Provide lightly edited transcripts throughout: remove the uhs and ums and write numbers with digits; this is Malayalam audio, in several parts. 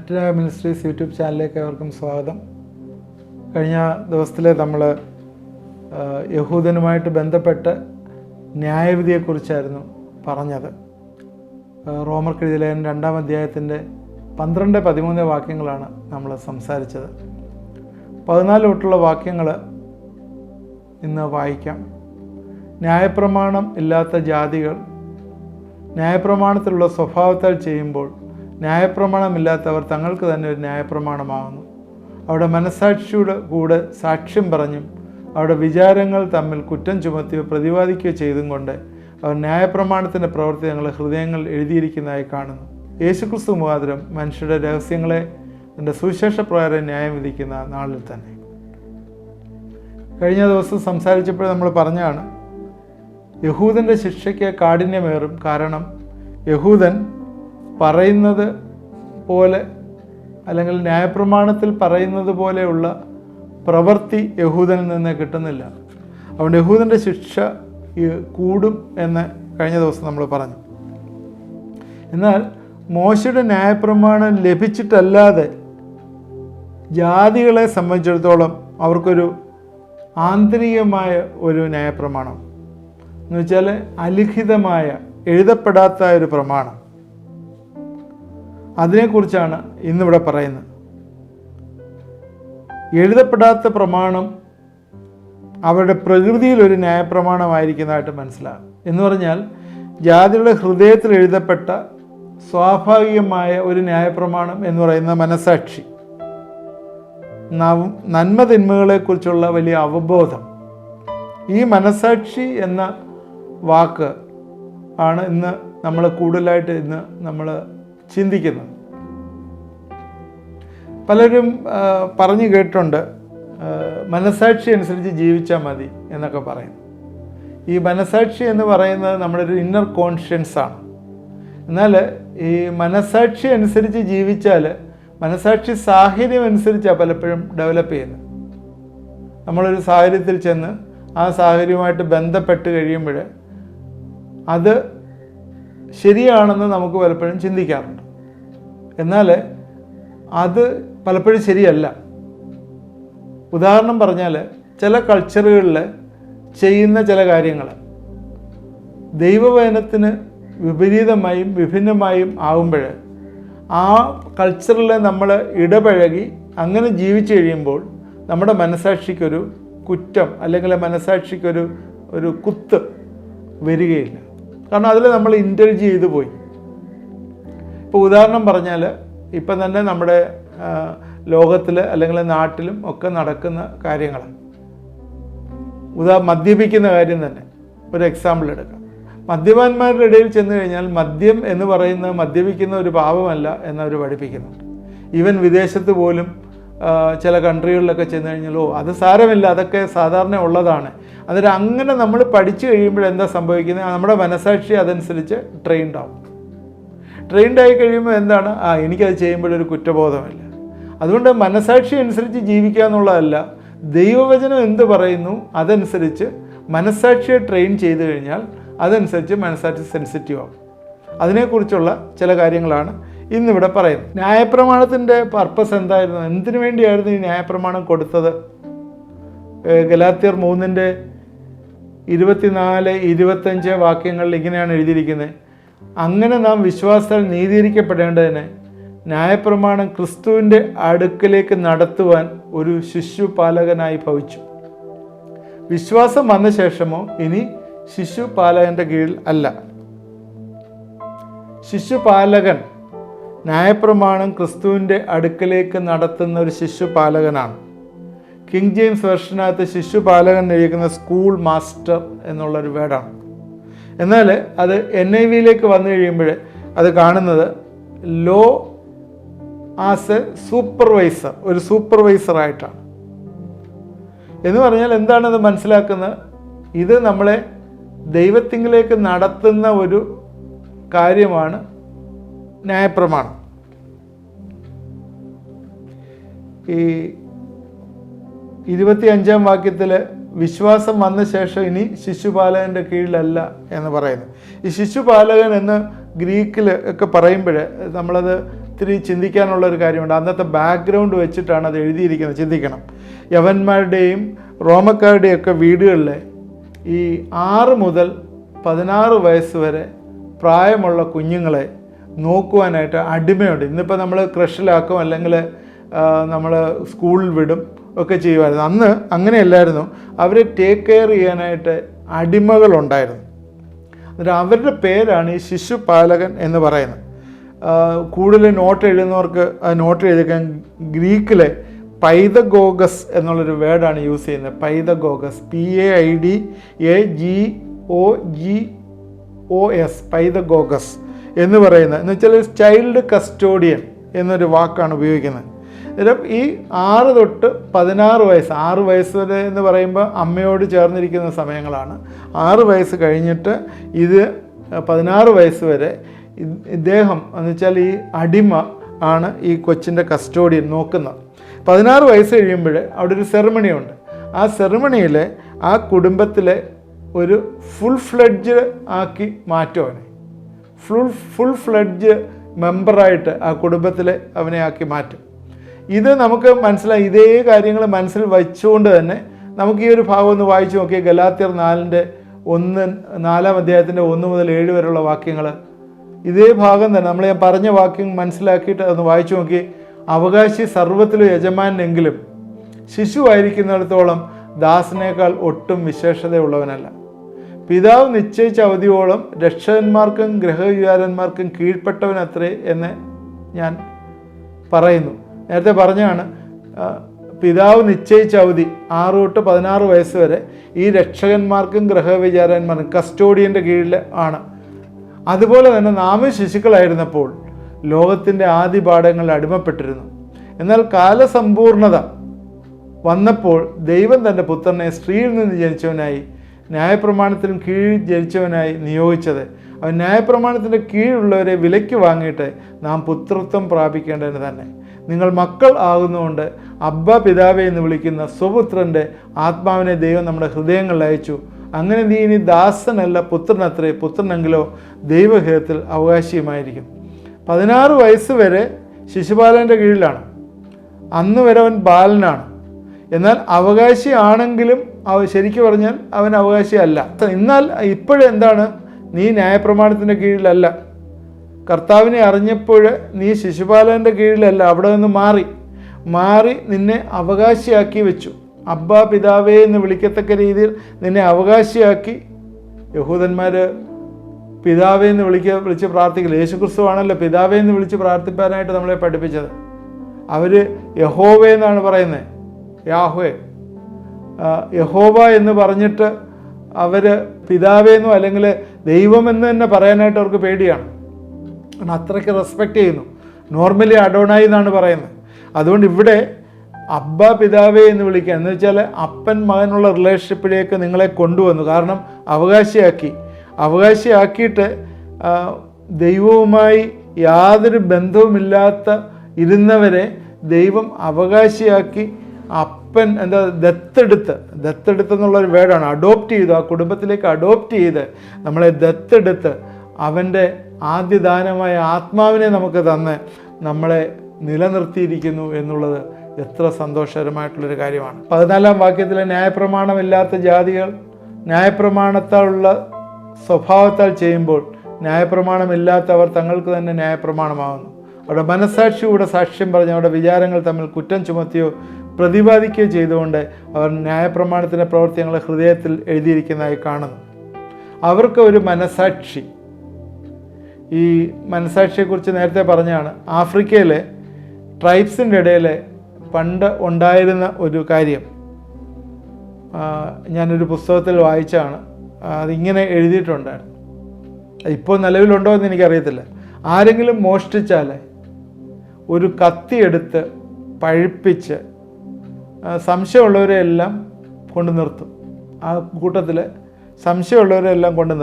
മാറ്റരായ മിനിസ്ട്രീസ് യൂട്യൂബ് ചാനലിലേക്ക് അവർക്കും സ്വാഗതം. കഴിഞ്ഞ ദിവസത്തിൽ നമ്മൾ യഹൂദനുമായിട്ട് ബന്ധപ്പെട്ട് ന്യായവിധിയെക്കുറിച്ചായിരുന്നു പറഞ്ഞത്. റോമർക്കെഴുതിയ ലേഖനം 2-ാം അധ്യായത്തിൻ്റെ 12-13 വാക്യങ്ങളാണ് നമ്മൾ സംസാരിച്ചത്. 14 തൊട്ടുള്ള വാക്യങ്ങൾ ഇന്ന് വായിക്കാം. ന്യായപ്രമാണം ഇല്ലാത്ത ജാതികൾ ന്യായപ്രമാണത്തിലുള്ള സ്വഭാവത്താൽ ചെയ്യുമ്പോൾ ന്യായപ്രമാണമില്ലാത്തവർ തങ്ങൾക്ക് തന്നെ ഒരു ന്യായപ്രമാണമാകുന്നു. അവിടെ മനസ്സാക്ഷിയുടെ കൂടെ സാക്ഷ്യം പറഞ്ഞും അവിടെ വിചാരങ്ങൾ തമ്മിൽ കുറ്റം ചുമത്തിയോ പ്രതിവാദിക്കുകയോ ചെയ്തും കൊണ്ട് അവർ ന്യായപ്രമാണത്തിൻ്റെ പ്രവൃത്തി ഞങ്ങളുടെ ഹൃദയങ്ങൾ എഴുതിയിരിക്കുന്നതായി കാണുന്നു. യേശുക്രിസ്തു മുഖാന്തരം മനുഷ്യരുടെ രഹസ്യങ്ങളെ തൻ്റെ സുവിശേഷപ്രകാരം ന്യായം വിധിക്കുന്ന നാളിൽ തന്നെ. കഴിഞ്ഞ ദിവസം സംസാരിച്ചപ്പോൾ നമ്മൾ പറഞ്ഞാണ്, യഹൂദൻ്റെ ശിക്ഷയ്ക്ക് കാഠിന്യമേറും. കാരണം യഹൂദൻ പറയുന്നത് പോലെ അല്ലെങ്കിൽ ന്യായപ്രമാണത്തിൽ പറയുന്നത് പോലെയുള്ള പ്രവൃത്തി യഹൂദനിൽ നിന്ന് കിട്ടുന്നില്ല. അതുകൊണ്ട് യഹൂദൻ്റെ ശിക്ഷ കൂടും എന്ന് കഴിഞ്ഞ ദിവസം നമ്മൾ പറഞ്ഞു. എന്നാൽ മോശയുടെ ന്യായപ്രമാണം ലഭിച്ചിട്ടല്ലാതെ ജാതികളെ സംബന്ധിച്ചിടത്തോളം അവർക്കൊരു ആന്തരികമായ ഒരു ന്യായപ്രമാണം എന്ന് വെച്ചാൽ അലിഖിതമായ എഴുതപ്പെടാത്ത ഒരു പ്രമാണം, അതിനെക്കുറിച്ചാണ് ഇന്നിവിടെ പറയുന്നത്. എഴുതപ്പെടാത്ത പ്രമാണം അവരുടെ പ്രകൃതിയിൽ ഒരു ന്യായപ്രമാണമായിരിക്കുന്നതായിട്ട് മനസ്സിലാകും. എന്ന് പറഞ്ഞാൽ ജാതിയുടെ ഹൃദയത്തിൽ എഴുതപ്പെട്ട സ്വാഭാവികമായ ഒരു ന്യായപ്രമാണം എന്ന് പറയുന്ന മനസാക്ഷി, നന്മ തിന്മകളെക്കുറിച്ചുള്ള വലിയ അവബോധം. ഈ മനസാക്ഷി എന്ന വാക്ക് ആണ് ഇന്ന് നമ്മൾ കൂടുതലായിട്ട് നമ്മൾ ചിന്തിക്കുന്നത്. പലരും പറഞ്ഞു കേട്ടിട്ടുണ്ട്, മനസാക്ഷി അനുസരിച്ച് ജീവിച്ചാൽ മതി എന്നൊക്കെ പറയും. ഈ മനസാക്ഷി എന്ന് പറയുന്നത് നമ്മുടെ ഒരു ഇന്നർ കോൺഷ്യൻസ് ആണ്. എന്നാൽ ഈ മനസാക്ഷി അനുസരിച്ച് ജീവിച്ചാൽ മനസാക്ഷി സാഹചര്യം അനുസരിച്ചാണ് പലപ്പോഴും ഡെവലപ്പ് ചെയ്യുന്നത്. നമ്മളൊരു സാഹചര്യത്തിൽ ചെന്ന് ആ സാഹചര്യവുമായിട്ട് ബന്ധപ്പെട്ട് കഴിയുമ്പോൾ അത് ശരിയാണെന്ന് നമുക്ക് പലപ്പോഴും ചിന്തിക്കാറുണ്ട്. എന്നാൽ അത് പലപ്പോഴും ശരിയല്ല. ഉദാഹരണം പറഞ്ഞാൽ, ചില കൾച്ചറുകളിൽ ചെയ്യുന്ന ചില കാര്യങ്ങൾ ദൈവവചനത്തിന് വിപരീതമായും വിഭിന്നമായും ആകുമ്പോൾ ആ കൾച്ചറിൽ നമ്മൾ ഇടപഴകി അങ്ങനെ ജീവിച്ചു കഴിയുമ്പോൾ നമ്മുടെ മനസാക്ഷിക്കൊരു കുറ്റം അല്ലെങ്കിൽ മനസാക്ഷിക്കൊരു കുത്ത് വരികയില്ല. കാരണം അതിൽ നമ്മൾ ഇൻ്റലിജ് ചെയ്തു പോയി. ഇപ്പോൾ ഉദാഹരണം പറഞ്ഞാൽ, ഇപ്പം തന്നെ നമ്മുടെ ലോകത്തിൽ അല്ലെങ്കിൽ നാട്ടിലും ഒക്കെ നടക്കുന്ന കാര്യങ്ങൾ, മദ്യപിക്കുന്ന കാര്യം തന്നെ ഒരു എക്സാമ്പിൾ എടുക്കാം. മദ്യപാന്മാരുടെ ഇടയിൽ ചെന്ന് കഴിഞ്ഞാൽ മദ്യം എന്ന് പറയുന്നത് മദ്യപിക്കുന്ന ഒരു പാപമല്ല എന്നവർ പഠിപ്പിക്കുന്നുണ്ട്. ഈവൻ വിദേശത്ത് പോലും ചില കൺട്രികളിലൊക്കെ ചെന്ന് കഴിഞ്ഞാൽ അത് സാരമില്ല, അതൊക്കെ സാധാരണ ഉള്ളതാണ്. അന്നേരം അങ്ങനെ നമ്മൾ പഠിച്ചു കഴിയുമ്പോൾ എന്താ സംഭവിക്കുന്നത്, നമ്മുടെ മനസാക്ഷി അതനുസരിച്ച് ട്രെയിൻഡായി കഴിയുമ്പോൾ എന്താണ്, എനിക്കത് ചെയ്യുമ്പോഴൊരു കുറ്റബോധമില്ല. അതുകൊണ്ട് മനസാക്ഷി അനുസരിച്ച് ജീവിക്കുക എന്നുള്ളതല്ല, ദൈവവചനം എന്ത് പറയുന്നു അതനുസരിച്ച് മനസാക്ഷിയെ ട്രെയിൻ ചെയ്ത് കഴിഞ്ഞാൽ അതനുസരിച്ച് മനസാക്ഷി സെൻസിറ്റീവ് ആകും. അതിനെക്കുറിച്ചുള്ള ചില കാര്യങ്ങളാണ് ഇന്നിവിടെ പറയുന്നത്. ന്യായപ്രമാണത്തിൻ്റെ പർപ്പസ് എന്തായിരുന്നു, എന്തിനു വേണ്ടിയായിരുന്നു ഈ ന്യായപ്രമാണം കൊടുത്തത്? ഗലാത്യർ 3:24-25 വാക്യങ്ങളിൽ ഇങ്ങനെയാണ് എഴുതിയിരിക്കുന്നത്: അങ്ങനെ നാം വിശ്വാസത്താൽ നീതീകരിക്കപ്പെടേണ്ടതിന് ന്യായപ്രമാണം ക്രിസ്തുവിൻ്റെ അടുക്കലേക്ക് നടത്തുവാൻ ഒരു ശിശുപാലകനായി ഭവിച്ചു. വിശ്വാസം വന്ന ശേഷമോ ഇനി ശിശുപാലകൻ്റെ കീഴിൽ അല്ല. ശിശുപാലകൻ, ന്യായപ്രമാണം ക്രിസ്തുവിൻ്റെ അടുക്കലേക്ക് നടത്തുന്ന ഒരു ശിശുപാലകനാണ്. കിങ് ജെയിംസ് വെർഷനകത്ത് ശിശുപാലകൻ എഴുതിയിരിക്കുന്ന സ്കൂൾ മാസ്റ്റർ എന്നുള്ളൊരു വേർഡാണ്. എന്നാൽ അത് NIV-യിലേക്ക് വന്നു കഴിയുമ്പോൾ അത് കാണുന്നത് ലോ ആസ് എ സൂപ്പർവൈസർ, ഒരു സൂപ്പർവൈസറായിട്ടാണ്. എന്ന് പറഞ്ഞാൽ എന്താണത് മനസ്സിലാക്കുന്നത്, ഇത് നമ്മളെ ദൈവത്തിങ്കിലേക്ക് നടത്തുന്ന ഒരു കാര്യമാണ് ന്യായപ്രമാണം. ഈ 25-ാം വാക്യത്തിൽ വിശ്വാസം വന്ന ശേഷം ഇനി ശിശുപാലകൻ്റെ കീഴിലല്ല എന്ന് പറയുന്നു. ഈ ശിശുപാലകൻ എന്ന് ഗ്രീക്കിൽ ഒക്കെ പറയുമ്പോൾ നമ്മളത് ഒത്തിരി ചിന്തിക്കാനുള്ള ഒരു കാര്യമുണ്ട്. അന്നത്തെ ബാക്ക്ഗ്രൗണ്ട് വെച്ചിട്ടാണ് അത് എഴുതിയിരിക്കുന്നത്. ചിന്തിക്കണം, യവന്മാരുടെയും റോമക്കാരുടെയും ഒക്കെ വീടുകളിൽ ഈ 6 മുതൽ 16 വയസ്സ് വരെ പ്രായമുള്ള കുഞ്ഞുങ്ങളെ നോക്കുവാനായിട്ട് അടിമയുണ്ട്. ഇന്നിപ്പോൾ നമ്മൾ ക്രഷിലാക്കും, അല്ലെങ്കിൽ നമ്മൾ സ്കൂളിൽ വിടും ഒക്കെ ചെയ്യുമായിരുന്നു. അന്ന് അങ്ങനെയല്ലായിരുന്നു. അവരെ ടേക്ക് കെയർ ചെയ്യാനായിട്ട് അടിമകളുണ്ടായിരുന്നു. എന്നിട്ട് അവരുടെ പേരാണ് ഈ ശിശുപാലകൻ എന്ന് പറയുന്നത്. കൂടുതൽ നോട്ട് എഴുതുന്നവർക്ക് നോട്ട് എഴുതിക്കാൻ ഗ്രീക്കിലെ പൈതഗോഗസ് എന്നുള്ളൊരു വേർഡാണ് യൂസ് ചെയ്യുന്നത്. പൈതഗോഗസ്, PAIDAGOGOS, പൈതഗോഗസ് എന്ന് പറയുന്നത്. എന്ന് വെച്ചാൽ ചൈൽഡ് കസ്റ്റോഡിയൻ എന്നൊരു വാക്കാണ് ഉപയോഗിക്കുന്നത്. അന്നേരം ഈ 6 തൊട്ട് 16 വയസ്സ്, 6 വയസ്സ് വരെ എന്ന് പറയുമ്പോൾ അമ്മയോട് ചേർന്നിരിക്കുന്ന സമയങ്ങളാണ്. 6 വയസ്സ് കഴിഞ്ഞിട്ട് ഇത് 16 വയസ്സ് വരെ ഇദ്ദേഹം എന്ന് വെച്ചാൽ ഈ അടിമ ആണ് ഈ കൊച്ചിൻ്റെ കസ്റ്റോഡിയൻ നോക്കുന്നത്. 16 വയസ്സ് കഴിയുമ്പോൾ അവിടെ ഒരു സെറിമണി ഉണ്ട്. ആ സെറിമണിയിൽ ആ കുടുംബത്തിലെ ഒരു ഫുൾ ഫ്ലെഡ്ജ് ആക്കി മാറ്റും അവനെ. ഫുൾ ഫ്ലെഡ്ജ് മെമ്പറായിട്ട് ആ കുടുംബത്തിലെ അവനെ ആക്കി മാറ്റും. ഇത് നമുക്ക് മനസ്സിലായി. ഇതേ കാര്യങ്ങൾ മനസ്സിൽ വച്ചുകൊണ്ട് തന്നെ നമുക്ക് ഈ ഒരു ഭാഗം ഒന്ന് വായിച്ചു നോക്കി. ഗലാത്യർ 4-ാം അധ്യായത്തിൻ്റെ 1 മുതൽ 7 വരെയുള്ള വാക്യങ്ങൾ, ഇതേ ഭാഗം തന്നെ നമ്മൾ ഞാൻ പറഞ്ഞ വാക്യം മനസ്സിലാക്കിയിട്ട് ഒന്ന് വായിച്ചു നോക്കി. അവകാശി സർവ്വത്തിലും യജമാനെങ്കിലും ശിശുവായിരിക്കുന്നിടത്തോളം ദാസനേക്കാൾ ഒട്ടും വിശേഷതയുള്ളവനല്ല. പിതാവ് നിശ്ചയിച്ച അവധിയോളം രക്ഷകന്മാർക്കും ഗ്രഹവിചാരന്മാർക്കും കീഴ്പ്പെട്ടവനത്രേ എന്ന് ഞാൻ പറയുന്നു. നേരത്തെ പറഞ്ഞാണ്, പിതാവ് നിശ്ചയിച്ച അവധി 6 തൊട്ട് 16 വയസ്സ് വരെ ഈ രക്ഷകന്മാർക്കും ഗ്രഹവിചാരന്മാർക്കും കസ്റ്റോഡിയൻ്റെ കീഴിൽ ആണ്. അതുപോലെ തന്നെ നാം ശിശുക്കളായിരുന്നപ്പോൾ ലോകത്തിൻ്റെ ആദ്യ പാഠങ്ങളിൽ അടിമപ്പെട്ടിരുന്നു. എന്നാൽ കാലസമ്പൂർണത വന്നപ്പോൾ ദൈവം തൻ്റെ പുത്രനെ സ്ത്രീയിൽ നിന്ന് ജനിച്ചവനായി ന്യായപ്രമാണത്തിനും കീഴിൽ ജനിച്ചവനായി നിയോഗിച്ചത്. അവൻ ന്യായപ്രമാണത്തിൻ്റെ കീഴിലുള്ളവരെ വിലയ്ക്ക് വാങ്ങിയിട്ട് നാം പുത്രത്വം പ്രാപിക്കേണ്ടതിന് തന്നെ. നിങ്ങൾ മക്കൾ ആകുന്നതുകൊണ്ട് അബ്ബ പിതാവേ എന്ന് വിളിക്കുന്ന സ്വപുത്രൻ്റെ ആത്മാവിനെ ദൈവം നമ്മുടെ ഹൃദയങ്ങളിൽ അയച്ചു. അങ്ങനെ നീ ഇനി ദാസനല്ല പുത്രനത്രേ, പുത്രനെങ്കിലോ ദൈവഹിതത്തിൽ അവകാശിയുമായിരിക്കും. 16 വയസ്സ് വരെ ശിശുപാലൻ്റെ കീഴിലാണ്. അന്ന് വരെ അവൻ ബാലനാണ്. എന്നാൽ അവകാശിയാണെങ്കിലും ശരിക്കും പറഞ്ഞാൽ അവൻ അവകാശിയല്ല. എന്നാൽ ഇപ്പോഴെന്താണ്, നീ ന്യായപ്രമാണത്തിൻ്റെ കീഴിലല്ല. കർത്താവിനെ അറിഞ്ഞപ്പോൾ നീ ശിശുപാലൻ്റെ കീഴിലല്ല, അവിടെ നിന്ന് മാറി നിന്നെ അവകാശിയാക്കി വെച്ചു. അബ്ബാ പിതാവേ എന്ന് വിളിക്കത്തക്ക രീതിയിൽ നിന്നെ അവകാശിയാക്കി. യഹൂദന്മാർ പിതാവേ എന്ന് വിളിച്ച് പ്രാർത്ഥിക്കില്ല. യേശുക്രിസ്തു ആണല്ലോ പിതാവേ എന്ന് വിളിച്ച് പ്രാർത്ഥിപ്പാനായിട്ട് നമ്മളെ പഠിപ്പിച്ചത്. അവർ യഹോവേ എന്നാണ് പറയുന്നത്, യഹോവ എന്ന് പറഞ്ഞിട്ട് അവർ പിതാവേന്നോ അല്ലെങ്കിൽ ദൈവമെന്ന് തന്നെ പറയാനായിട്ട് അവർക്ക് പേടിയാണ്. കാരണം അത്രയ്ക്ക് റെസ്പെക്റ്റ് ചെയ്യുന്നു. നോർമലി അഡോണായി എന്നാണ് പറയുന്നത്. അതുകൊണ്ട് ഇവിടെ അബ്ബ പിതാവേ എന്ന് വിളിക്കുക എന്ന് വെച്ചാൽ അപ്പൻ മകനുള്ള റിലേഷൻഷിപ്പിലേക്ക് നിങ്ങളെ കൊണ്ടുവന്നു. കാരണം അവകാശിയാക്കിയിട്ട് ദൈവവുമായി യാതൊരു ബന്ധവുമില്ലാത്ത ഇരുന്നവരെ ദൈവം അവകാശിയാക്കി. അപ്പൻ ദത്തെടുത്തെന്നുള്ളൊരു വേർഡാണ്. അഡോപ്റ്റ് ചെയ്തു, ആ കുടുംബത്തിലേക്ക് അഡോപ്റ്റ് ചെയ്ത് നമ്മളെ ദത്തെടുത്ത് അവൻ്റെ ആദ്യദാനമായ ആത്മാവിനെ നമുക്ക് തന്ന് നമ്മളെ നിലനിർത്തിയിരിക്കുന്നു എന്നുള്ളത് എത്ര സന്തോഷകരമായിട്ടുള്ളൊരു കാര്യമാണ്. 14-ാം വാക്യത്തിലെ ന്യായപ്രമാണമില്ലാത്ത ജാതികൾ ന്യായപ്രമാണത്താലുള്ള സ്വഭാവത്താൽ ചെയ്യുമ്പോൾ ന്യായപ്രമാണമില്ലാത്തവർ തങ്ങൾക്ക് തന്നെ ന്യായപ്രമാണമാകുന്നു. അവിടെ മനസ്സാക്ഷിയുടെ സാക്ഷ്യം പറഞ്ഞ് അവരുടെ വിചാരങ്ങൾ തമ്മിൽ കുറ്റം ചുമത്തിയോ പ്രതിപാദിക്കുകയോ ചെയ്തുകൊണ്ട് അവർ ന്യായപ്രമാണത്തിൻ്റെ പ്രവർത്തികളെ ഹൃദയത്തിൽ എഴുതിയിരിക്കുന്നതായി കാണുന്നു. അവർക്ക് ഒരു മനസ്സാക്ഷി. ഈ മനസ്സാക്ഷിയെക്കുറിച്ച് നേരത്തെ പറഞ്ഞാണ്. ആഫ്രിക്കയിലെ ട്രൈബ്സിൻ്റെ ഇടയിൽ പണ്ട് ഉണ്ടായിരുന്ന ഒരു കാര്യം ഞാനൊരു പുസ്തകത്തിൽ വായിച്ചാണ്. അതിങ്ങനെ എഴുതിയിട്ടുണ്ടായിരുന്നു. ഇപ്പോൾ നിലവിലുണ്ടോ എന്ന് എനിക്കറിയത്തില്ല. ആരെങ്കിലും മോഷ്ടിച്ചാൽ ഒരു കത്തിയെടുത്ത് പഴുപ്പിച്ച് സംശയമുള്ളവരെയെല്ലാം കൊണ്ട് നിർത്തും. ആ കൂട്ടത്തിൽ സംശയമുള്ളവരെല്ലാം കൊണ്ട്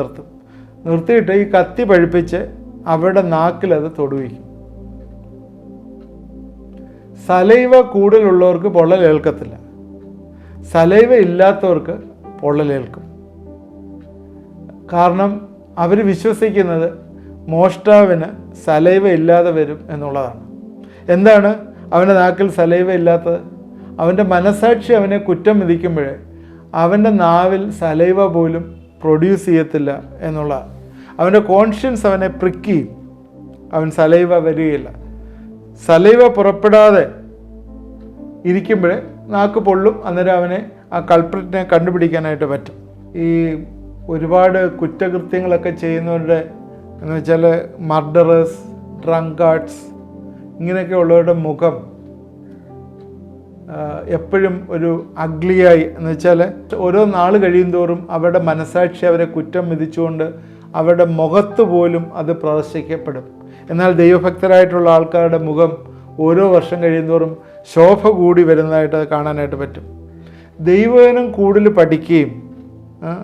നിർത്തിയിട്ട് ഈ കത്തി പഴുപ്പിച്ച് അവരുടെ നാക്കിലത് തൊടുവിക്കും. സലൈവ കൂടുതലുള്ളവർക്ക് പൊള്ളലേൽക്കത്തില്ല, സലൈവ ഇല്ലാത്തവർക്ക് പൊള്ളലേൽക്കും. കാരണം അവർ വിശ്വസിക്കുന്നത് മോഷ്ടാവിന് സലൈവ ഇല്ലാതെ വരും എന്നുള്ളതാണ്. എന്താണ് അവൻ്റെ നാക്കിൽ സലൈവ ഇല്ലാത്തത്? അവൻ്റെ മനസാക്ഷി അവനെ കുറ്റം വിധിക്കുമ്പോഴേ അവൻ്റെ നാവിൽ സലൈവ പോലും പ്രൊഡ്യൂസ് ചെയ്യത്തില്ല എന്നുള്ള, അവൻ്റെ കോൺഷ്യൻസ് അവനെ പ്രിക്കി, അവൻ സലൈവ വരികയില്ല. സലൈവ പുറപ്പെടാതെ ഇരിക്കുമ്പോഴേ നാക്ക് പൊള്ളും. അന്നേരം അവനെ ആ കൾപ്രിറ്റിനെ കണ്ടുപിടിക്കാനായിട്ട് പറ്റും. ഈ ഒരുപാട് കുറ്റകൃത്യങ്ങളൊക്കെ ചെയ്യുന്നവരുടെ എന്ന് വെച്ചാൽ മർഡറേഴ്സ്, ഡ്രങ്കാർഡ്സ്, ഇങ്ങനെയൊക്കെ ഉള്ളവരുടെ മുഖം എപ്പോഴും ഒരു അഗ്ലിയായി, എന്ന് വെച്ചാൽ ഓരോ നാൾ കഴിയുന്തോറും അവരുടെ മനസാക്ഷി അവരെ കുറ്റം വിധിച്ചുകൊണ്ട് അവരുടെ മുഖത്ത് പോലും അത് പ്രദർശിക്കപ്പെടും. എന്നാൽ ദൈവഭക്തരായിട്ടുള്ള ആൾക്കാരുടെ മുഖം ഓരോ വർഷം കഴിയുന്തോറും ശോഭ കൂടി വരുന്നതായിട്ട് അത് കാണാനായിട്ട് പറ്റും. ദൈവവചനം കൂടുതൽ പഠിക്കുകയും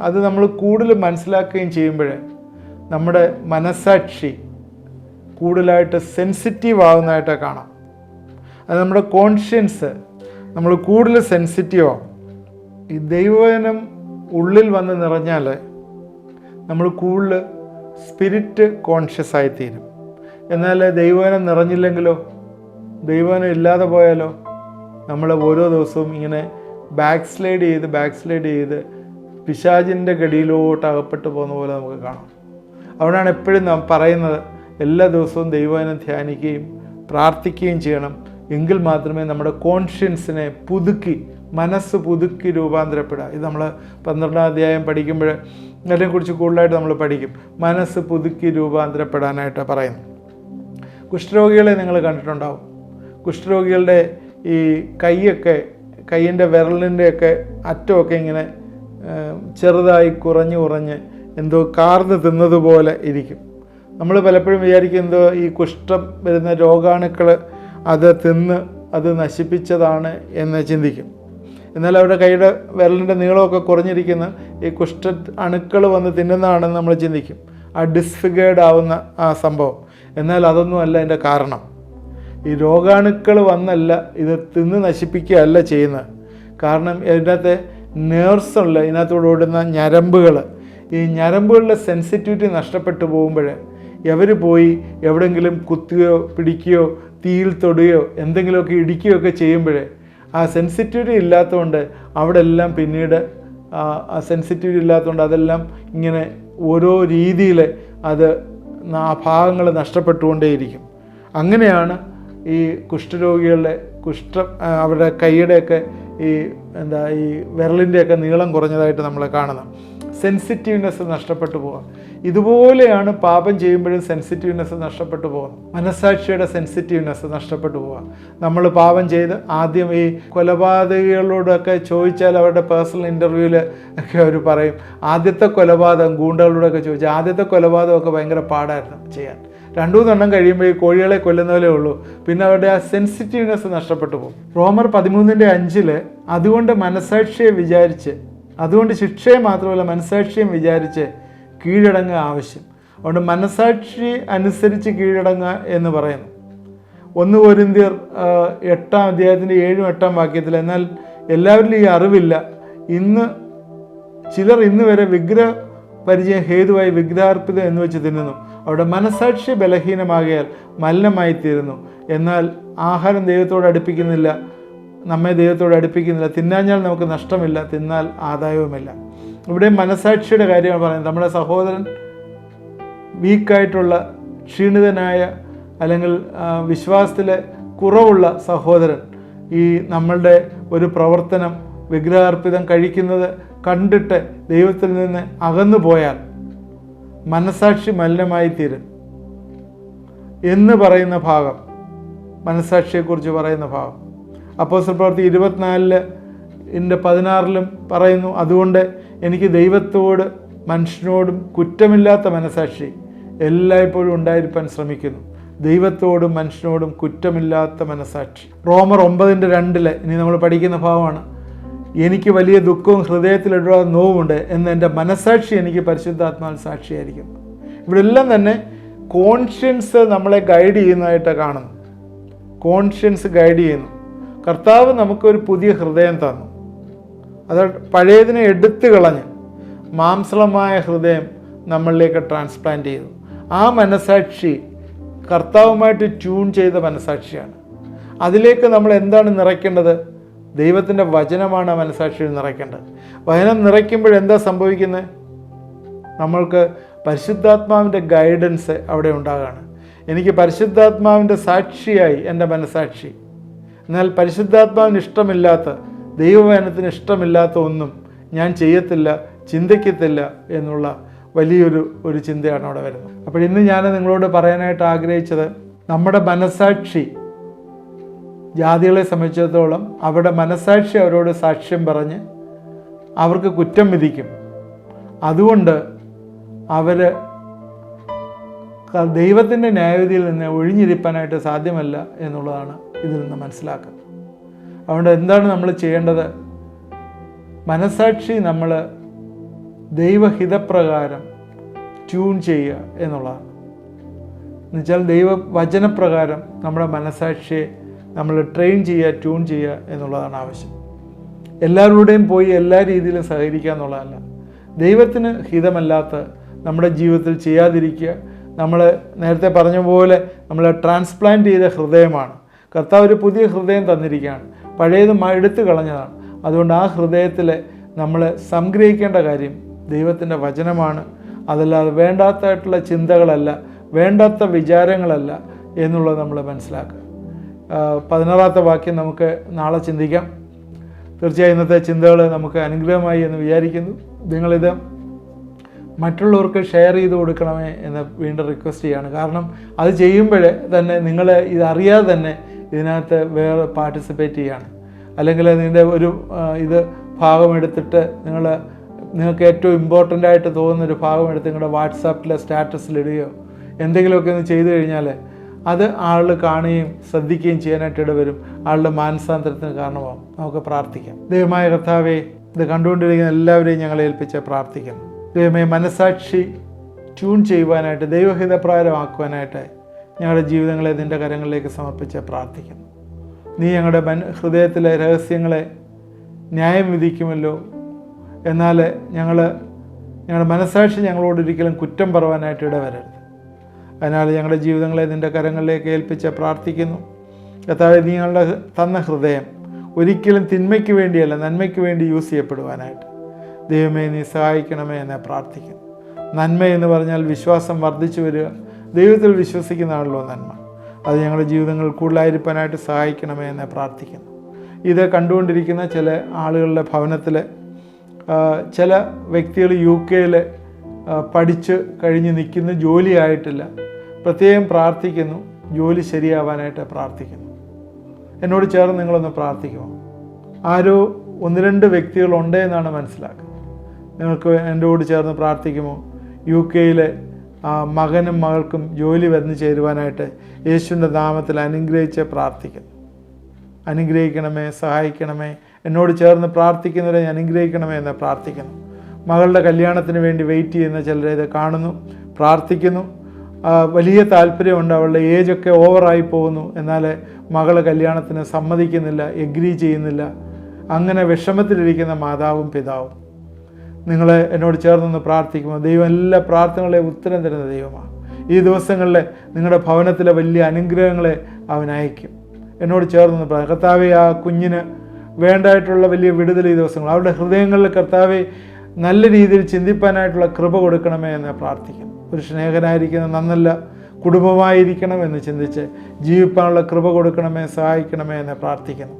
അത് നമ്മൾ കൂടുതൽ മനസ്സിലാക്കുകയും ചെയ്യുമ്പോഴേ നമ്മുടെ മനസാക്ഷി കൂടുതലായിട്ട് സെൻസിറ്റീവ് ആകുന്നതായിട്ട് കാണാം. അത് നമ്മുടെ കോൺഷ്യൻസ് നമ്മൾ കൂടുതൽ സെൻസിറ്റീവ് ആവും. ഈ ദൈവവചനം ഉള്ളിൽ വന്ന് നിറഞ്ഞാൽ നമ്മൾ കൂടുതൽ സ്പിരിറ്റ് കോൺഷ്യസ് ആയിത്തീരും. എന്നാൽ ദൈവവചനം നിറഞ്ഞില്ലെങ്കിലോ, ദൈവവചനം ഇല്ലാതെ പോയാലോ നമ്മൾ ഓരോ ദിവസവും ഇങ്ങനെ ബാക്ക് സ്ലൈഡ് ചെയ്ത് പിശാചിൻ്റെ ഗടിയിലോട്ട് അകപ്പെട്ടു പോകുന്ന പോലെ നമുക്ക് കാണാം. അതുകൊണ്ടാണ് എപ്പോഴും നാം പറയുന്നത് എല്ലാ ദിവസവും ദൈവവചനം ധ്യാനിക്കുകയും പ്രാർത്ഥിക്കുകയും ചെയ്യണം. എങ്കിൽ മാത്രമേ നമ്മുടെ കോൺഷ്യൻസിനെ മനസ്സ് പുതുക്കി രൂപാന്തരപ്പെടുക. ഇത് നമ്മൾ 12ാം അധ്യായം പഠിക്കുമ്പോൾ അതിനെക്കുറിച്ച് കൂടുതലായിട്ട് നമ്മൾ പഠിക്കും. മനസ്സ് പുതുക്കി രൂപാന്തരപ്പെടാനായിട്ട് പറയുന്നു. കുഷ്ഠരോഗികളെ നിങ്ങൾ കണ്ടിട്ടുണ്ടാവും. കുഷ്ഠരോഗികളുടെ ഈ കയ്യിൻ്റെ വിരലിൻ്റെയൊക്കെ അറ്റമൊക്കെ ഇങ്ങനെ ചെറുതായി കുറഞ്ഞ് എന്തോ കാർന്ന് തിന്നതുപോലെ ഇരിക്കും. നമ്മൾ പലപ്പോഴും വിചാരിക്കും എന്തോ ഈ കുഷ്ഠം വരുന്ന രോഗാണുക്കൾ അത് നശിപ്പിച്ചതാണ് എന്ന് ചിന്തിക്കും. എന്നാൽ അവരുടെ കൈയുടെ വിരലിൻ്റെ നീളമൊക്കെ കുറഞ്ഞിരിക്കുന്ന ഈ കുഷ്ഠ അണുക്കൾ വന്ന് തിന്നുന്നതാണെന്ന് നമ്മൾ ചിന്തിക്കും. ആ ഡിസ്ഫിഗേർഡ് ആവുന്ന ആ സംഭവം. എന്നാൽ അതൊന്നും അല്ല അതിൻ്റെ കാരണം. ഈ രോഗാണുക്കൾ വന്നല്ല ഇത് തിന്ന് നശിപ്പിക്കുകയല്ല ചെയ്യുന്നത്. കാരണം ഇതിനകത്തെ നേഴ്സ് ഉള്ള ഇതിനകത്തൂടെ ഓടുന്ന ഞരമ്പുകൾ, ഈ ഞരമ്പുകളുടെ സെൻസിറ്റിവിറ്റി നഷ്ടപ്പെട്ടു പോകുമ്പോൾ ഇവർ പോയി എവിടെയെങ്കിലും കുത്തുകയോ പിടിക്കുകയോ തീയിൽ തൊടുകയോ എന്തെങ്കിലുമൊക്കെ ഇടിക്കുകയോ ഒക്കെ ചെയ്യുമ്പോൾ ആ സെൻസിറ്റിവിറ്റി ഇല്ലാത്തതുകൊണ്ട് അവിടെ എല്ലാം പിന്നീട് ആ സെൻസിറ്റിവിറ്റി ഇല്ലാത്തതുകൊണ്ട് അതെല്ലാം ഇങ്ങനെ ഓരോ രീതിയിൽ അത് ആ ഭാഗങ്ങൾ നഷ്ടപ്പെട്ടുകൊണ്ടേയിരിക്കും. അങ്ങനെയാണ് ഈ കുഷ്ഠരോഗികളുടെ അവരുടെ കൈയുടെയൊക്കെ ഈ വിരലിൻ്റെയൊക്കെ നീളം കുറഞ്ഞതായിട്ട് നമ്മൾ കാണുന്നത്. സെൻസിറ്റീവ്നെസ് നഷ്ടപ്പെട്ടു പോകാം. ഇതുപോലെയാണ് പാപം ചെയ്യുമ്പോഴും സെൻസിറ്റീവ്നെസ് നഷ്ടപ്പെട്ടു പോകുന്നത്. മനസാക്ഷിയുടെ സെൻസിറ്റീവ്നെസ് നഷ്ടപ്പെട്ടു പോകാം. നമ്മൾ പാപം ചെയ്ത് ആദ്യം ഈ കൊലപാതകികളോടൊക്കെ ചോദിച്ചാൽ അവരുടെ പേഴ്സണൽ ഇൻ്റർവ്യൂവിൽ ഒക്കെ അവർ പറയും, ആദ്യത്തെ കൊലപാതകം ഗൂണ്ടകളോടൊക്കെ ചോദിച്ചാൽ ആദ്യത്തെ കൊലപാതകമൊക്കെ ഭയങ്കര പാടായിരുന്നു ചെയ്യാൻ. 2-3 എണ്ണം കഴിയുമ്പോൾ ഈ കോഴികളെ കൊല്ലുന്നവരേ ഉള്ളൂ. പിന്നെ അവരുടെ ആ സെൻസിറ്റീവ്നെസ് നഷ്ടപ്പെട്ടു പോകും. റോമർ 13:5 അതുകൊണ്ട് മനസാക്ഷിയെ വിചാരിച്ച്, അതുകൊണ്ട് ശിക്ഷയെ മാത്രമല്ല മനസാക്ഷിയും വിചാരിച്ച് കീഴടങ്ങുക ആവശ്യം. അതുകൊണ്ട് മനസാക്ഷി അനുസരിച്ച് കീഴടങ്ങുക എന്ന് പറയുന്നു. 1 കൊരിന്ത്യർ 8-ാം അധ്യായത്തിൻ്റെ 7-8 വാക്യത്തിൽ, എന്നാൽ എല്ലാവരിലും ഈ അറിവില്ല. ചിലർ ഇന്ന് വരെ വിഗ്രഹ പരിചയം ഹേതുവായി വിഗ്രഹാർപ്പിതം എന്ന് വെച്ച് തിന്നുന്നു. അവിടെ മനസാക്ഷി ബലഹീനമാകിയാൽ മലിനമായിത്തീരുന്നു. എന്നാൽ ആഹാരം ദൈവത്തോട് അടുപ്പിക്കുന്നില്ല, നമ്മെ ദൈവത്തോട് അടുപ്പിക്കുന്നില്ല. തിന്നാഞ്ഞാൽ നമുക്ക് നഷ്ടമില്ല, തിന്നാൽ ആദായവുമില്ല. ഇവിടെ മനസാക്ഷിയുടെ കാര്യമാണ് പറയുന്നത്. നമ്മുടെ സഹോദരൻ വീക്കായിട്ടുള്ള, ക്ഷീണിതനായ, അല്ലെങ്കിൽ വിശ്വാസത്തിലെ കുറവുള്ള സഹോദരൻ ഈ നമ്മളുടെ ഒരു പ്രവർത്തനം വിഗ്രഹാർപ്പിതം കഴിക്കുന്നത് കണ്ടിട്ട് ദൈവത്തിൽ നിന്ന് അകന്നു പോയാൽ മനസാക്ഷി മലിനമായി തീരും എന്ന് പറയുന്ന ഭാഗം, മനസാക്ഷിയെക്കുറിച്ച് പറയുന്ന ഭാഗം അപ്പോസ്തല പ്രവൃത്തി 24:16 പറയുന്നു. അതുകൊണ്ട് എനിക്ക് ദൈവത്തോട് മനുഷ്യനോടും കുറ്റമില്ലാത്ത മനസാക്ഷി എല്ലായ്പ്പോഴും ഉണ്ടായിരിക്കാൻ ശ്രമിക്കുന്നു. ദൈവത്തോടും മനുഷ്യനോടും കുറ്റമില്ലാത്ത മനസാക്ഷി. റോമർ 9:2 ഇനി നമ്മൾ പഠിക്കുന്ന ഭാഗമാണ്. എനിക്ക് വലിയ ദുഃഖവും ഹൃദയത്തിലിടാതെ നോവുമുണ്ട് എന്ന് എൻ്റെ മനസാക്ഷി എനിക്ക് പരിശുദ്ധാത്മാവിൽ സാക്ഷിയായിരിക്കും. ഇവിടെ എല്ലാം തന്നെ കോൺഷ്യൻസ് നമ്മളെ ഗൈഡ് ചെയ്യുന്നതായിട്ട് കാണുന്നു. കോൺഷ്യൻസ് ഗൈഡ് ചെയ്യുന്നു. കർത്താവ് നമുക്കൊരു പുതിയ ഹൃദയം തന്നു. അത് പഴയതിനെ എടുത്തു കളഞ്ഞ് മാംസളമായ ഹൃദയം നമ്മളിലേക്ക് ട്രാൻസ്പ്ലാന്റ് ചെയ്തു. ആ മനസാക്ഷി കർത്താവുമായിട്ട് ട്യൂൺ ചെയ്ത മനസാക്ഷിയാണ്. അതിലേക്ക് നമ്മൾ എന്താണ് നിറയ്ക്കേണ്ടത്? ദൈവത്തിൻ്റെ വചനമാണ് ആ മനസ്സാക്ഷിയിൽ നിറയ്ക്കേണ്ടത്. വചനം നിറയ്ക്കുമ്പോഴെന്താ സംഭവിക്കുന്നത്? നമ്മൾക്ക് പരിശുദ്ധാത്മാവിൻ്റെ ഗൈഡൻസ് അവിടെ ഉണ്ടാകുകയാണ്. എനിക്ക് പരിശുദ്ധാത്മാവിൻ്റെ സാക്ഷിയായി എൻ്റെ മനസ്സാക്ഷി. എന്നാൽ പരിശുദ്ധാത്മാവിന് ഇഷ്ടമില്ലാത്ത, ദൈവവചനത്തിന് ഇഷ്ടമില്ലാത്ത ഒന്നും ഞാൻ ചെയ്യത്തില്ല, ചിന്തിക്കത്തില്ല എന്നുള്ള വലിയൊരു ചിന്തയാണ് അവിടെ വരുന്നത്. അപ്പോൾ ഇന്ന് ഞാൻ നിങ്ങളോട് പറയാനായിട്ട് ആഗ്രഹിച്ചത്, നമ്മുടെ മനസ്സാക്ഷി ജാതികളെ സംബന്ധിച്ചിടത്തോളം അവരുടെ മനസ്സാക്ഷി അവരോട് സാക്ഷ്യം പറഞ്ഞ് അവർക്ക് കുറ്റം വിധിക്കും. അതുകൊണ്ട് അവർ ദൈവത്തിൻ്റെ ന്യായവിധിയിൽ നിന്ന് ഒഴിഞ്ഞിരിക്കാനായിട്ട് സാധ്യമല്ല എന്നുള്ളതാണ് ഇതിൽ നിന്ന് മനസ്സിലാക്കുന്നത്. അതുകൊണ്ട് എന്താണ് നമ്മൾ ചെയ്യേണ്ടത്? മനസ്സാക്ഷി നമ്മൾ ദൈവഹിതപ്രകാരം ട്യൂൺ ചെയ്യുക എന്നുള്ളതാണ്. എന്നുവെച്ചാൽ ദൈവവചനപ്രകാരം നമ്മുടെ മനസ്സാക്ഷിയെ നമ്മൾ ട്രെയിൻ ചെയ്യുക, ട്യൂൺ ചെയ്യുക എന്നുള്ളതാണ് ആവശ്യം. എല്ലാവരുടെയും പോയി എല്ലാ രീതിയിലും സഹകരിക്കുക എന്നുള്ളതല്ല. ദൈവത്തിന് ഹിതമല്ലാത്ത നമ്മുടെ ജീവിതത്തിൽ ചെയ്യാതിരിക്കുക. നമ്മൾ നേരത്തെ പറഞ്ഞ പോലെ നമ്മൾ ട്രാൻസ്പ്ലാന്റ് ചെയ്ത ഹൃദയമാണ്. കർത്താവ് ഒരു പുതിയ ഹൃദയം തന്നിരിക്കുകയാണ്, പഴയത് എടുത്തു കളഞ്ഞതാണ്. അതുകൊണ്ട് ആ ഹൃദയത്തിൽ നമ്മൾ സംഗ്രഹിക്കേണ്ട കാര്യം ദൈവത്തിൻ്റെ വചനമാണ്. അതല്ലാതെ വേണ്ടാത്തതായിട്ടുള്ള ചിന്തകളല്ല, വേണ്ടാത്ത വിചാരങ്ങളല്ല എന്നുള്ളത് നമ്മൾ മനസ്സിലാക്കുക. 16ാമത്തെ വാക്യം നമുക്ക് നാളെ ചിന്തിക്കാം. തീർച്ചയായും ഇന്നത്തെ ചിന്തകൾ നമുക്ക് അനുഗ്രഹമായി എന്ന് വിചാരിക്കുന്നു. നിങ്ങളിത് മറ്റുള്ളവർക്ക് ഷെയർ ചെയ്ത് കൊടുക്കണമേ എന്ന് വീണ്ടും റിക്വസ്റ്റ് ചെയ്യുകയാണ്. കാരണം അത് ചെയ്യുമ്പോഴേ തന്നെ നിങ്ങൾ ഇതറിയാതെ തന്നെ ഇതിനകത്ത് വേറെ പാർട്ടിസിപ്പേറ്റ് ചെയ്യുകയാണ്. അല്ലെങ്കിൽ നിങ്ങളുടെ ഒരു ഭാഗം എടുത്തിട്ട് നിങ്ങൾക്ക് ഏറ്റവും ഇമ്പോർട്ടൻ്റ് ആയിട്ട് തോന്നുന്നൊരു ഭാഗം എടുത്ത് നിങ്ങളുടെ വാട്സാപ്പിലെ സ്റ്റാറ്റസിലിടുകയോ എന്തെങ്കിലുമൊക്കെ ഒന്ന് ചെയ്തു കഴിഞ്ഞാൽ അത് ആൾ കാണുകയും ശ്രദ്ധിക്കുകയും ചെയ്യാനായിട്ട് ഇടവരും. ആളുടെ മാനസാന്തരത്തിന് കാരണമാകും. നമുക്ക് പ്രാർത്ഥിക്കാം. ദൈവമായ കർത്താവേ, ഇത് കണ്ടുകൊണ്ടിരിക്കുന്ന എല്ലാവരെയും ഞങ്ങളെ ഏൽപ്പിച്ച് പ്രാർത്ഥിക്കുന്നു. ദൈവമേ, മനസ്സാക്ഷി ട്യൂൺ ചെയ്യുവാനായിട്ട്, ദൈവഹിതപ്രകാരമാക്കുവാനായിട്ട് ഞങ്ങളുടെ ജീവിതങ്ങളെ നിൻ്റെ കരങ്ങളിലേക്ക് സമർപ്പിച്ച് പ്രാർത്ഥിക്കുന്നു. നീ ഞങ്ങളുടെ ഹൃദയത്തിലെ രഹസ്യങ്ങളെ ന്യായം വിധിക്കുമല്ലോ. എന്നാൽ ഞങ്ങളുടെ മനസ്സാക്ഷി ഞങ്ങളോടൊരിക്കലും കുറ്റം പറയുവാനായിട്ട് ഇടവരരുത്. അതിനാൽ ഞങ്ങളുടെ ജീവിതങ്ങളെ നിൻ്റെ കരങ്ങളിലേക്ക് ഏൽപ്പിച്ച് പ്രാർത്ഥിക്കുന്നു. കർത്താവേ, നീ ഞങ്ങളുടെ തന്ന ഹൃദയം ഒരിക്കലും തിന്മയ്ക്ക് വേണ്ടിയല്ല, നന്മയ്ക്ക് വേണ്ടി യൂസ് ചെയ്യപ്പെടുവാനായിട്ട് ദൈവമേ നീ സഹായിക്കണമേ എന്ന് പ്രാർത്ഥിക്കുന്നു. നന്മ എന്ന് പറഞ്ഞാൽ വിശ്വാസം വർദ്ധിച്ചു വരിക. ദൈവത്തിൽ വിശ്വസിക്കുന്നതാണല്ലോ നന്മ. അത് ഞങ്ങളുടെ ജീവിതങ്ങൾ കൂടുതലായിരിക്കാനായിട്ട് സഹായിക്കണമേ എന്ന് പ്രാർത്ഥിക്കുന്നു. ഇത് കണ്ടുകൊണ്ടിരിക്കുന്ന ചില ആളുകളുടെ ഭവനത്തിൽ ചില വ്യക്തികൾ UK പഠിച്ച് കഴിഞ്ഞ് നിൽക്കുന്ന, ജോലിയായിട്ടില്ല. പ്രത്യേകം പ്രാർത്ഥിക്കുന്നു, ജോലി ശരിയാവാനായിട്ട് പ്രാർത്ഥിക്കുന്നു. എന്നോട് ചേർന്ന് നിങ്ങളൊന്ന് പ്രാർത്ഥിക്കുമോ? ആരോ 1-2 വ്യക്തികളുണ്ട് എന്നാണ് മനസ്സിലാക്കുന്നത്. നിങ്ങൾക്ക് എൻ്റെ കൂടെ ചേർന്ന് പ്രാർത്ഥിക്കുമോ? UK മകനും മകൾക്കും ജോലി വന്നു ചേരുവാനായിട്ട് യേശുവിൻ്റെ നാമത്തിൽ അനുഗ്രഹിച്ച് പ്രാർത്ഥിക്കുന്നു. അനുഗ്രഹിക്കണമേ, സഹായിക്കണമേ. എന്നോട് ചേർന്ന് പ്രാർത്ഥിക്കുന്നവരെ അനുഗ്രഹിക്കണമേ എന്ന് പ്രാർത്ഥിക്കുന്നു. മകളുടെ കല്യാണത്തിന് വേണ്ടി വെയിറ്റ് ചെയ്യുന്ന ചിലരെ ഇത് കാണുന്നു, പ്രാർത്ഥിക്കുന്നു. വലിയ താല്പര്യമുണ്ട്, അവളുടെ ഏജൊക്കെ ഓവറായി പോകുന്നു. എന്നാൽ മകൾ കല്യാണത്തിന് സമ്മതിക്കുന്നില്ല, എഗ്രി ചെയ്യുന്നില്ല. അങ്ങനെ വിഷമത്തിലിരിക്കുന്ന മാതാവും പിതാവും നിങ്ങൾ എന്നോട് ചേർന്നൊന്ന് പ്രാർത്ഥിക്കുമ്പോൾ ദൈവം എല്ലാ പ്രാർത്ഥനകളെയും ഉത്തരം തരുന്ന ദൈവമാണ്. ഈ ദിവസങ്ങളിൽ നിങ്ങളുടെ ഭവനത്തിലെ വലിയ അനുഗ്രഹങ്ങളെ അവൻ അയക്കും. എന്നോട് ചേർന്നൊന്ന് കർത്താവെ, ആ കുഞ്ഞിന് വേണ്ടായിട്ടുള്ള വലിയ വിടുതൽ ഈ ദിവസങ്ങൾ അവരുടെ ഹൃദയങ്ങളിൽ കർത്താവെ നല്ല രീതിയിൽ ചിന്തിപ്പാനായിട്ടുള്ള കൃപ കൊടുക്കണമേ എന്ന് പ്രാർത്ഥിക്കുന്നു. ഒരു സ്നേഹനായിരിക്കുന്ന നന്നല്ല കുടുംബമായിരിക്കണം എന്ന് ചിന്തിച്ച് ജീവിപ്പാനുള്ള കൃപ കൊടുക്കണമേ, സഹായിക്കണമേ എന്ന് പ്രാർത്ഥിക്കുന്നു.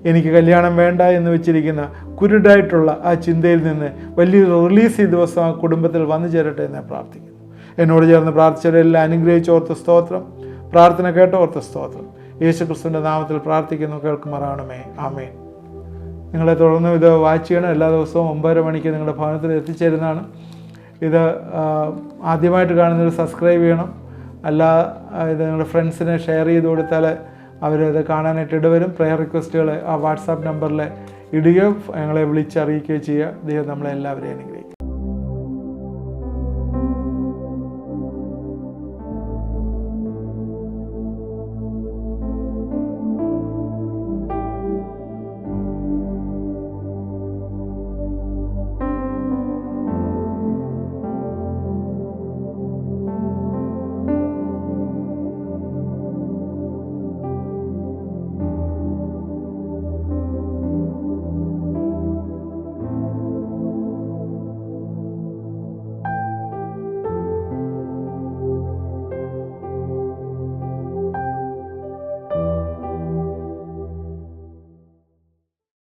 എനിക്ക് കല്യാണം വേണ്ട എന്ന് വെച്ചിരിക്കുന്ന കുരുടായിട്ടുള്ള ആ ചിന്തയിൽ നിന്ന് വലിയൊരു റിലീസ് ഈ ദിവസം ആ കുടുംബത്തിൽ വന്നു ചേരട്ടെ എന്ന് പ്രാർത്ഥിക്കുന്നു. എന്നോട് ചേർന്ന് പ്രാർത്ഥിച്ചവരെല്ലാം അനുഗ്രഹിച്ചോർത്ത് സ്തോത്രം. പ്രാർത്ഥന കേട്ടോർത്ത് സ്തോത്രം. യേശുക്രിസ്തുവിൻ്റെ നാമത്തിൽ പ്രാർത്ഥിക്കുന്നു, കേൾക്കുമാറാണമേ. ആമേൻ. നിങ്ങളെ തുടർന്ന് ഇത് വാച്ച് ചെയ്യണം. എല്ലാ ദിവസവും 9:30 മണിക്ക് നിങ്ങളുടെ ഭവനത്തിൽ എത്തിച്ചേരുന്നതാണ്. ഇത് ആദ്യമായിട്ട് കാണുന്നവർ സബ്സ്ക്രൈബ് ചെയ്യണം. ഇത് നിങ്ങളുടെ ഫ്രണ്ട്സിന് ഷെയർ ചെയ്ത് കൊടുത്താൽ അവരത് കാണാനായിട്ട് ഇടവരും. പ്രെയർ റിക്വസ്റ്റുകൾ ആ വാട്സാപ്പ് നമ്പറിൽ ഇടുകയോ ഞങ്ങളെ വിളിച്ചറിയിക്കുകയോ ചെയ്യുക. ദൈവം നമ്മളെ എല്ലാവരെയും അനുഗ്രഹിക്കും.